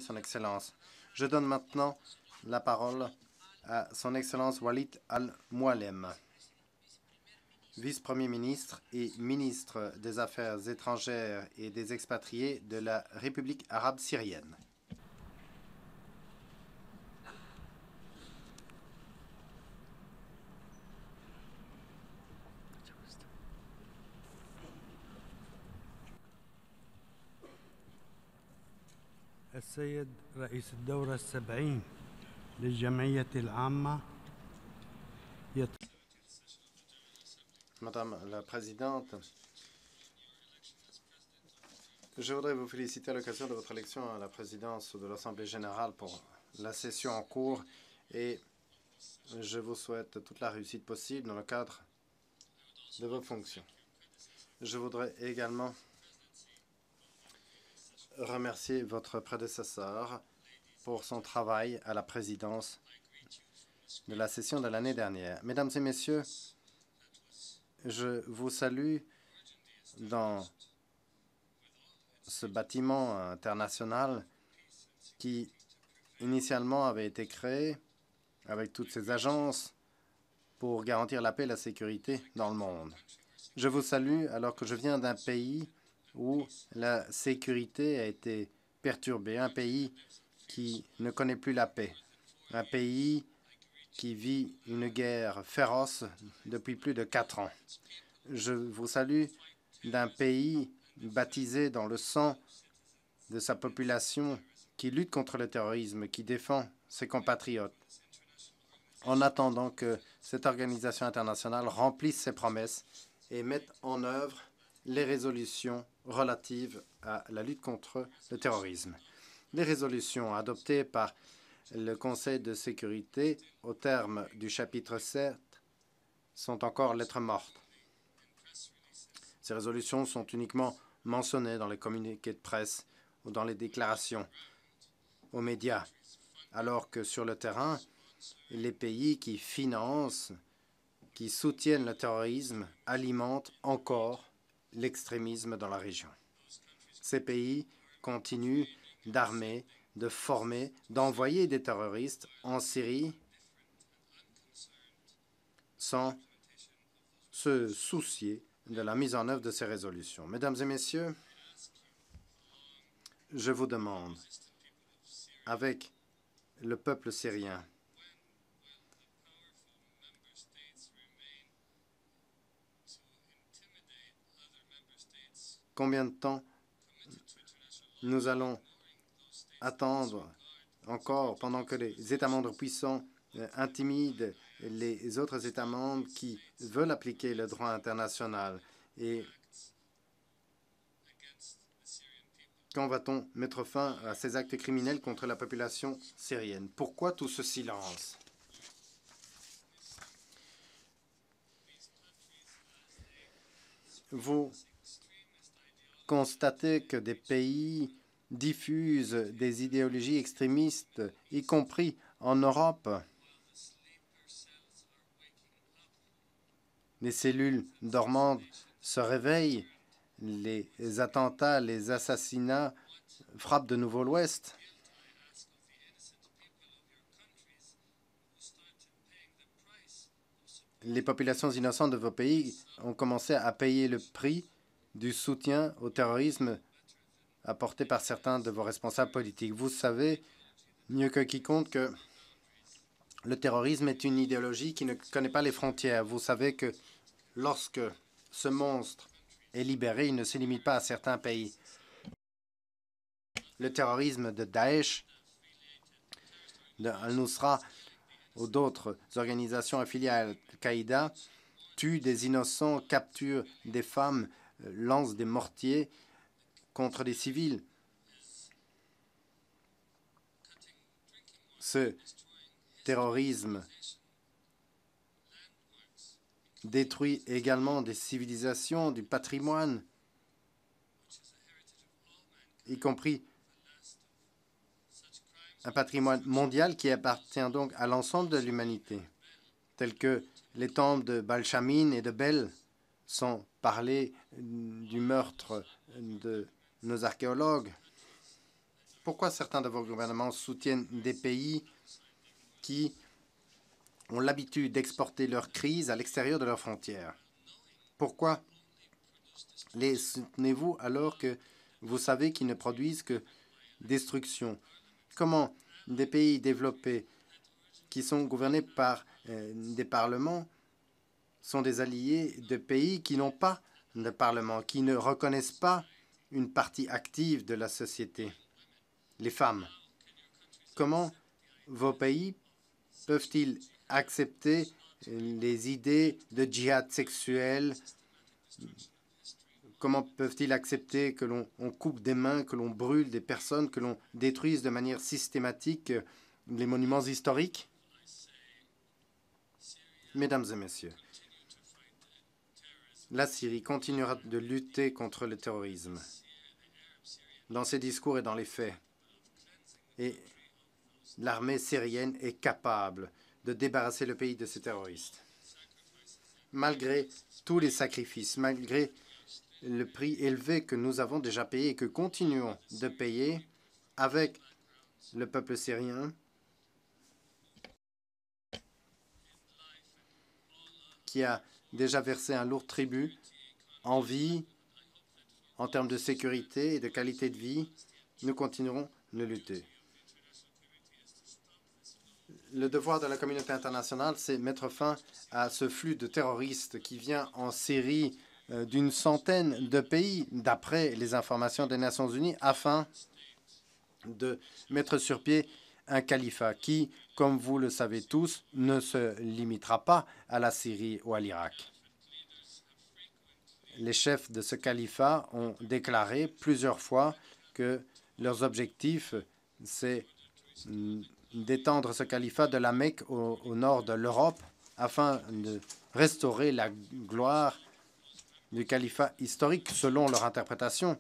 Son Excellence. Je donne maintenant la parole à Son Excellence Walid Al-Moualem, vice-premier ministre et ministre des Affaires étrangères et des expatriés de la République arabe syrienne. السيد رئيس الدورة السبعين للجمعية العامة. Madame la Présidente, je voudrais vous féliciter à l'occasion de votre élection à la présidence de l'Assemblée générale pour la session en cours et je vous souhaite toute la réussite possible dans le cadre de vos fonctions. Je voudrais également remercier votre prédécesseur pour son travail à la présidence de la session de l'année dernière. Mesdames et messieurs, je vous salue dans ce bâtiment international qui initialement avait été créé avec toutes ces agences pour garantir la paix et la sécurité dans le monde. Je vous salue alors que je viens d'un pays où la sécurité a été perturbée, un pays qui ne connaît plus la paix, un pays qui vit une guerre féroce depuis plus de 4 ans. Je vous salue d'un pays baptisé dans le sang de sa population qui lutte contre le terrorisme, qui défend ses compatriotes, en attendant que cette organisation internationale remplisse ses promesses et mette en œuvre les résolutions relatives à la lutte contre le terrorisme. Les résolutions adoptées par le Conseil de sécurité au terme du chapitre 7 sont encore lettres mortes. Ces résolutions sont uniquement mentionnées dans les communiqués de presse ou dans les déclarations aux médias, alors que sur le terrain, les pays qui financent, qui soutiennent le terrorisme alimentent encore l'extrémisme dans la région. Ces pays continuent d'armer, de former, d'envoyer des terroristes en Syrie sans se soucier de la mise en œuvre de ces résolutions. Mesdames et messieurs, je vous demande, avec le peuple syrien, combien de temps nous allons attendre encore pendant que les États membres puissants intimident les autres États membres qui veulent appliquer le droit international? Et quand va-t-on mettre fin à ces actes criminels contre la population syrienne? Pourquoi tout ce silence? Vous constatez que des pays diffusent des idéologies extrémistes, y compris en Europe. Les cellules dormantes se réveillent, les attentats, les assassinats frappent de nouveau l'Ouest. Les populations innocentes de vos pays ont commencé à payer le prix du soutien au terrorisme apporté par certains de vos responsables politiques. Vous savez mieux que quiconque que le terrorisme est une idéologie qui ne connaît pas les frontières. Vous savez que lorsque ce monstre est libéré, il ne se limite pas à certains pays. Le terrorisme de Daesh, de Al-Nusra ou d'autres organisations affiliées à Al-Qaïda tue des innocents, capture des femmes, lance des mortiers contre des civils. Ce terrorisme détruit également des civilisations, du patrimoine, y compris un patrimoine mondial qui appartient donc à l'ensemble de l'humanité, tels que les tombes de Balchamin et de Bel, sans parler du meurtre de nos archéologues. Pourquoi certains de vos gouvernements soutiennent des pays qui ont l'habitude d'exporter leurs crises à l'extérieur de leurs frontières? Pourquoi les soutenez-vous alors que vous savez qu'ils ne produisent que destruction? Comment des pays développés qui sont gouvernés par des parlements sont des alliés de pays qui n'ont pas de parlement, qui ne reconnaissent pas une partie active de la société, les femmes? Comment vos pays peuvent-ils accepter les idées de djihad sexuel? Comment peuvent-ils accepter que l'on coupe des mains, que l'on brûle des personnes, que l'on détruise de manière systématique les monuments historiques? Mesdames et messieurs, la Syrie continuera de lutter contre le terrorisme dans ses discours et dans les faits. Et l'armée syrienne est capable de débarrasser le pays de ces terroristes. Malgré tous les sacrifices, malgré le prix élevé que nous avons déjà payé et que continuons de payer avec le peuple syrien, qui a déjà versé un lourd tribut en vie, en termes de sécurité et de qualité de vie, nous continuerons de lutter. Le devoir de la communauté internationale, c'est mettre fin à ce flux de terroristes qui vient en Syrie d'une centaine de pays, d'après les informations des Nations Unies, afin de mettre sur pied un califat qui, comme vous le savez tous, ne se limitera pas à la Syrie ou à l'Irak. Les chefs de ce califat ont déclaré plusieurs fois que leurs objectifs, c'est d'étendre ce califat de la Mecque au nord de l'Europe afin de restaurer la gloire du califat historique selon leur interprétation.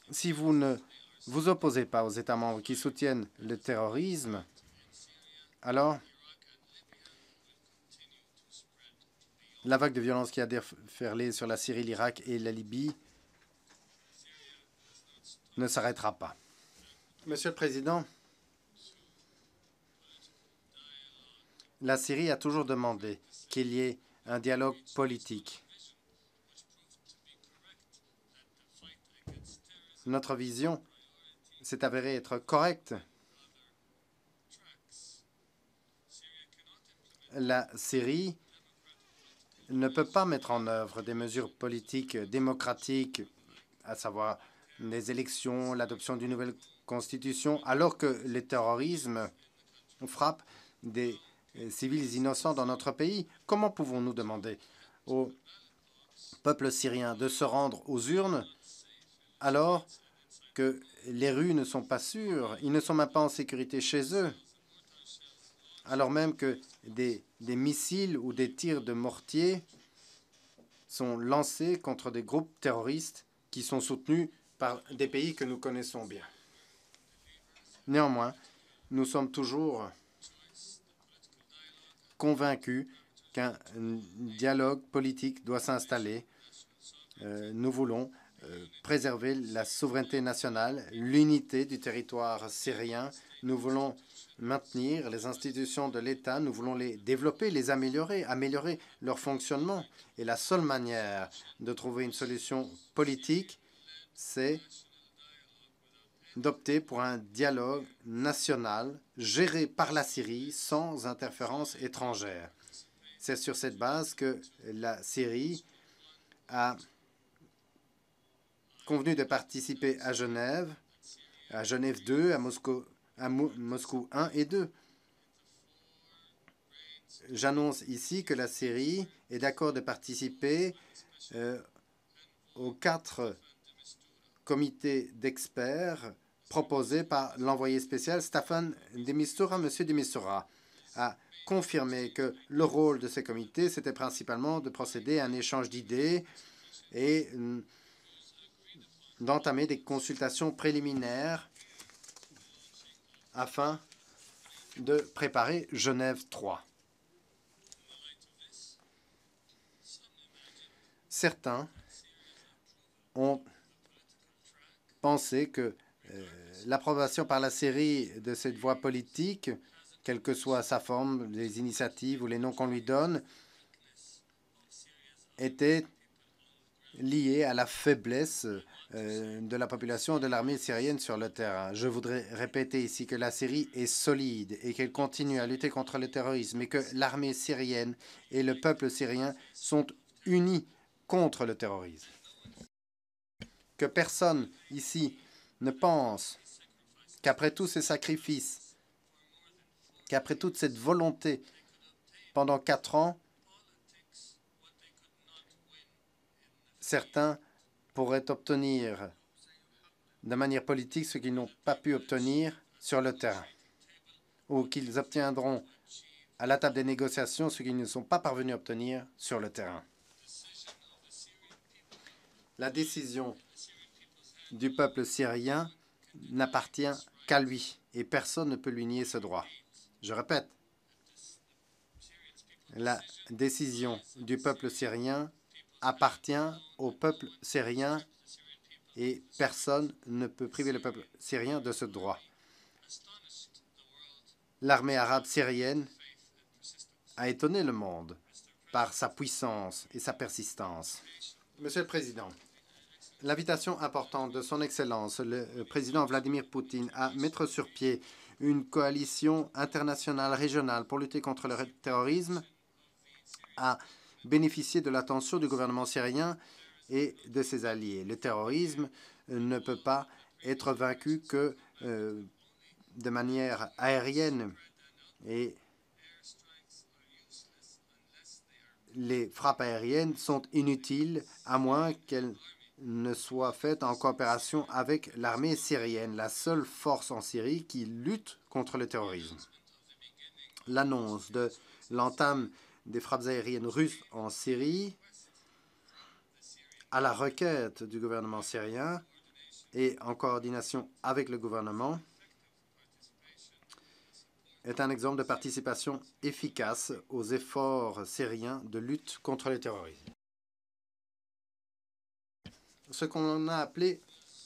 Si vous ne vous opposez pas aux États membres qui soutiennent le terrorisme, alors la vague de violence qui a déferlé sur la Syrie, l'Irak et la Libye ne s'arrêtera pas. Monsieur le Président, la Syrie a toujours demandé qu'il y ait un dialogue politique. Notre vision s'est avérée être correcte. La Syrie ne peut pas mettre en œuvre des mesures politiques démocratiques, à savoir des élections, l'adoption d'une nouvelle constitution, alors que le terrorisme frappe des civils innocents dans notre pays. Comment pouvons-nous demander au peuple syrien de se rendre aux urnes alors que les rues ne sont pas sûres, ils ne sont même pas en sécurité chez eux, alors même que des missiles ou des tirs de mortier sont lancés contre des groupes terroristes qui sont soutenus par des pays que nous connaissons bien. Néanmoins, nous sommes toujours convaincus qu'un dialogue politique doit s'installer. Nous voulons préserver la souveraineté nationale, l'unité du territoire syrien. Nous voulons maintenir les institutions de l'État, nous voulons les développer, les améliorer, améliorer leur fonctionnement. Et la seule manière de trouver une solution politique, c'est d'opter pour un dialogue national géré par la Syrie sans interférence étrangère. C'est sur cette base que la Syrie a convenu de participer à Genève 2, à Moscou 1 et 2. J'annonce ici que la Syrie est d'accord de participer aux 4 comités d'experts proposés par l'envoyé spécial Staffan de Mistura. M. de Mistura a confirmé que le rôle de ces comités, c'était principalement de procéder à un échange d'idées et d'entamer des consultations préliminaires afin de préparer Genève 3. Certains ont pensé que l'approbation par la Syrie de cette voie politique, quelle que soit sa forme, les initiatives ou les noms qu'on lui donne, était liée à la faiblesse de la population de l'armée syrienne sur le terrain. Je voudrais répéter ici que la Syrie est solide et qu'elle continue à lutter contre le terrorisme et que l'armée syrienne et le peuple syrien sont unis contre le terrorisme. Que personne ici ne pense qu'après tous ces sacrifices, qu'après toute cette volonté pendant 4 ans, certains pourraient obtenir de manière politique ce qu'ils n'ont pas pu obtenir sur le terrain, ou qu'ils obtiendront à la table des négociations ce qu'ils ne sont pas parvenus à obtenir sur le terrain. La décision du peuple syrien n'appartient qu'à lui et personne ne peut lui nier ce droit. Je répète, la décision du peuple syrien appartient au peuple syrien et personne ne peut priver le peuple syrien de ce droit. L'armée arabe syrienne a étonné le monde par sa puissance et sa persistance. Monsieur le Président, l'invitation importante de son Excellence, le président Vladimir Poutine, à mettre sur pied une coalition internationale régionale pour lutter contre le terrorisme a bénéficié de l'attention du gouvernement syrien et de ses alliés. Le terrorisme ne peut pas être vaincu que de manière aérienne et les frappes aériennes sont inutiles à moins qu'elles ne soient faites en coopération avec l'armée syrienne, la seule force en Syrie qui lutte contre le terrorisme. L'annonce de l'entame des frappes aériennes russes en Syrie, à la requête du gouvernement syrien et en coordination avec le gouvernement, est un exemple de participation efficace aux efforts syriens de lutte contre le terrorisme. Ce qu'on a appelé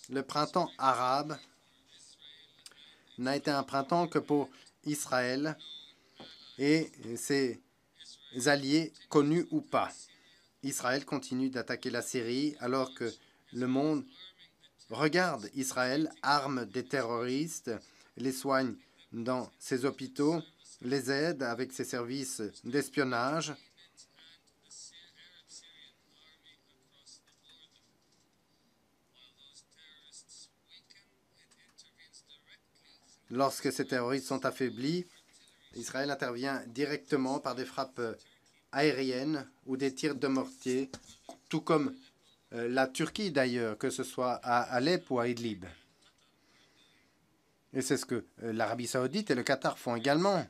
le printemps arabe n'a été un printemps que pour Israël et ses alliés, connus ou pas. Israël continue d'attaquer la Syrie alors que le monde regarde Israël, arme des terroristes, les soigne dans ses hôpitaux, les aide avec ses services d'espionnage. Lorsque ces terroristes sont affaiblis, Israël intervient directement par des frappes aériennes ou des tirs de mortier, tout comme la Turquie d'ailleurs, que ce soit à Alep ou à Idlib. Et c'est ce que l'Arabie saoudite et le Qatar font également.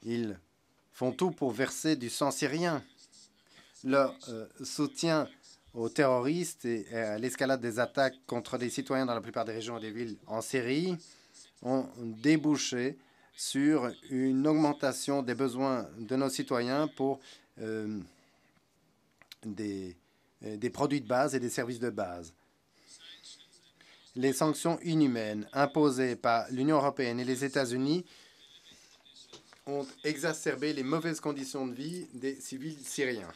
Ils font tout pour verser du sang syrien. Leur soutien aux terroristes et à l'escalade des attaques contre des citoyens dans la plupart des régions et des villes en Syrie ont débouché sur une augmentation des besoins de nos citoyens pour des produits de base et des services de base. Les sanctions inhumaines imposées par l'Union européenne et les États-Unis ont exacerbé les mauvaises conditions de vie des civils syriens.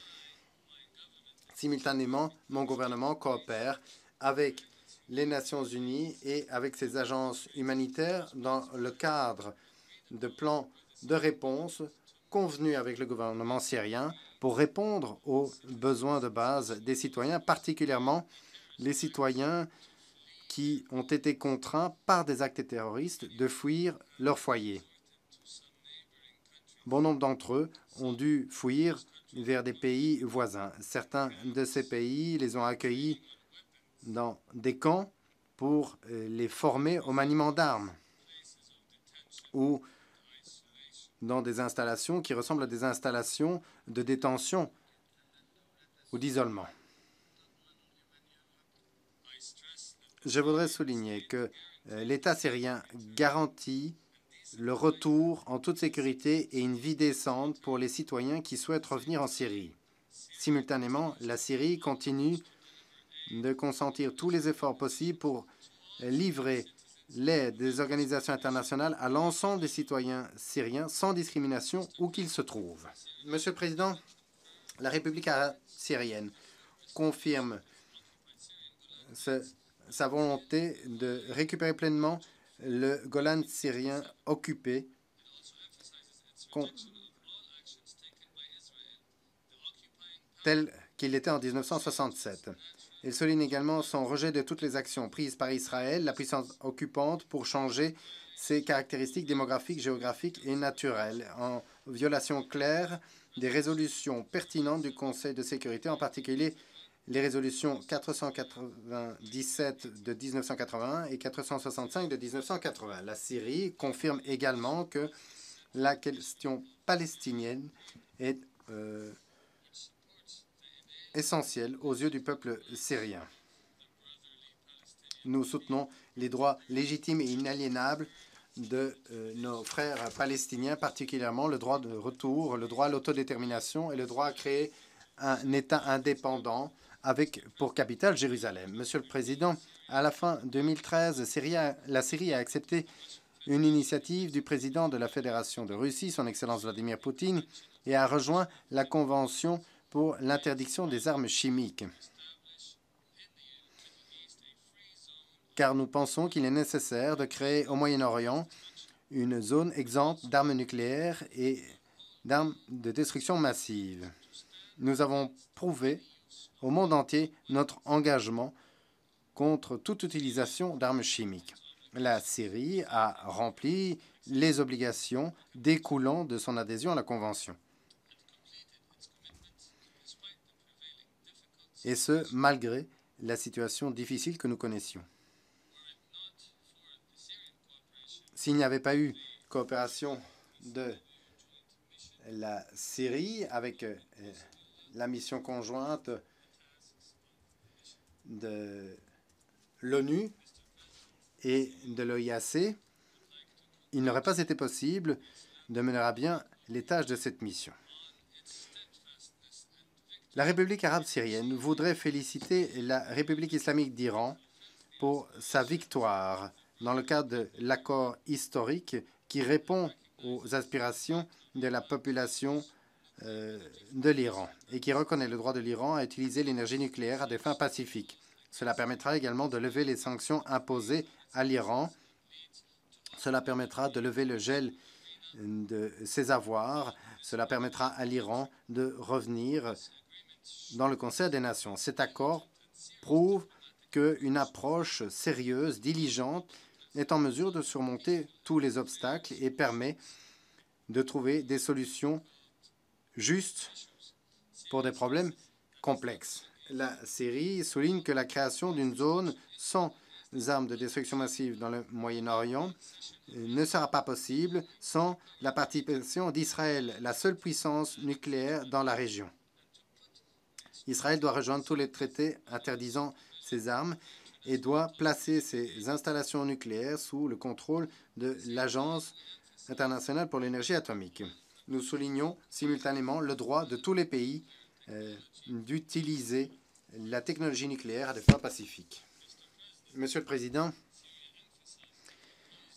Simultanément, mon gouvernement coopère avec les Nations unies et avec ses agences humanitaires dans le cadre de plans de réponse convenus avec le gouvernement syrien pour répondre aux besoins de base des citoyens, particulièrement les citoyens qui ont été contraints par des actes terroristes de fuir leur foyer. Bon nombre d'entre eux ont dû fuir vers des pays voisins. Certains de ces pays les ont accueillis dans des camps pour les former au maniement d'armes ou dans des installations qui ressemblent à des installations de détention ou d'isolement. Je voudrais souligner que l'État syrien garantit le retour en toute sécurité et une vie décente pour les citoyens qui souhaitent revenir en Syrie. Simultanément, la Syrie continue de consentir tous les efforts possibles pour livrer l'aide des organisations internationales à l'ensemble des citoyens syriens sans discrimination où qu'ils se trouvent. Monsieur le Président, la République arabe syrienne confirme sa volonté de récupérer pleinement le Golan syrien occupé, tel qu'il était en 1967. Il souligne également son rejet de toutes les actions prises par Israël, la puissance occupante, pour changer ses caractéristiques démographiques, géographiques et naturelles, en violation claire des résolutions pertinentes du Conseil de sécurité, en particulier les résolutions 497 de 1981 et 465 de 1980. La Syrie confirme également que la question palestinienne est essentielle aux yeux du peuple syrien. Nous soutenons les droits légitimes et inaliénables de nos frères palestiniens, particulièrement le droit de retour, le droit à l'autodétermination et le droit à créer un État indépendant avec pour capitale Jérusalem. Monsieur le Président, à la fin 2013, la Syrie a accepté une initiative du président de la Fédération de Russie, son Excellence Vladimir Poutine, et a rejoint la Convention pour l'interdiction des armes chimiques. Car nous pensons qu'il est nécessaire de créer au Moyen-Orient une zone exempte d'armes nucléaires et d'armes de destruction massive. Nous avons prouvé au monde entier notre engagement contre toute utilisation d'armes chimiques. La Syrie a rempli les obligations découlant de son adhésion à la Convention. Et ce, malgré la situation difficile que nous connaissions. S'il n'y avait pas eu coopération de la Syrie avec la mission conjointe de l'ONU et de l'OIAC, il n'aurait pas été possible de mener à bien les tâches de cette mission. La République arabe syrienne voudrait féliciter la République islamique d'Iran pour sa victoire dans le cadre de l'accord historique qui répond aux aspirations de la population de l'Iran et qui reconnaît le droit de l'Iran à utiliser l'énergie nucléaire à des fins pacifiques. Cela permettra également de lever les sanctions imposées à l'Iran. Cela permettra de lever le gel de ses avoirs. Cela permettra à l'Iran de revenir dans le concert des nations. Cet accord prouve qu'une approche sérieuse, diligente, est en mesure de surmonter tous les obstacles et permet de trouver des solutions justes pour des problèmes complexes. La Syrie souligne que la création d'une zone sans armes de destruction massive dans le Moyen-Orient ne sera pas possible sans la participation d'Israël, la seule puissance nucléaire dans la région. Israël doit rejoindre tous les traités interdisant ces armes et doit placer ses installations nucléaires sous le contrôle de l'Agence internationale pour l'énergie atomique. Nous soulignons simultanément le droit de tous les pays d'utiliser la technologie nucléaire à des fins pacifiques. Monsieur le Président,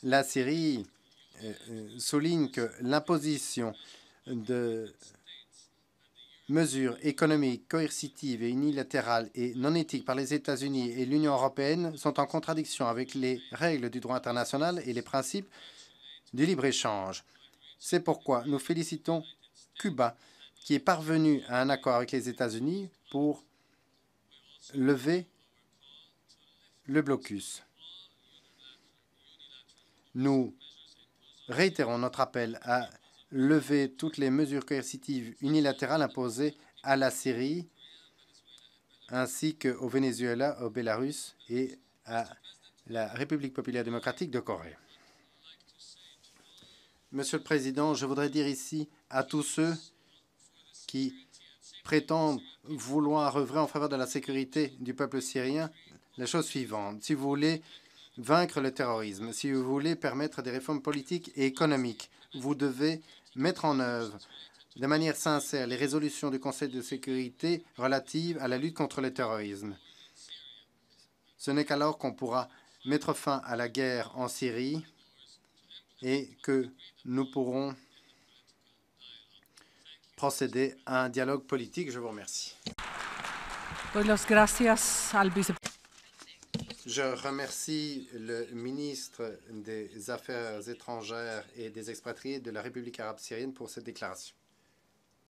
la Syrie souligne que l'imposition de mesures économiques coercitives et unilatérales et non éthiques par les États-Unis et l'Union européenne sont en contradiction avec les règles du droit international et les principes du libre-échange. C'est pourquoi nous félicitons Cuba, qui est parvenu à un accord avec les États-Unis pour lever le blocus. Nous réitérons notre appel à lever toutes les mesures coercitives unilatérales imposées à la Syrie, ainsi qu'au Venezuela, au Bélarus et à la République populaire démocratique de Corée. Monsieur le Président, je voudrais dire ici à tous ceux qui prétendent vouloir œuvrer en faveur de la sécurité du peuple syrien la chose suivante. Si vous voulez vaincre le terrorisme, si vous voulez permettre des réformes politiques et économiques, vous devez mettre en œuvre de manière sincère les résolutions du Conseil de sécurité relatives à la lutte contre le terrorisme. Ce n'est qu'alors qu'on pourra mettre fin à la guerre en Syrie et que nous pourrons procéder à un dialogue politique. Je vous remercie. Je remercie le ministre des Affaires étrangères et des expatriés de la République arabe syrienne pour cette déclaration.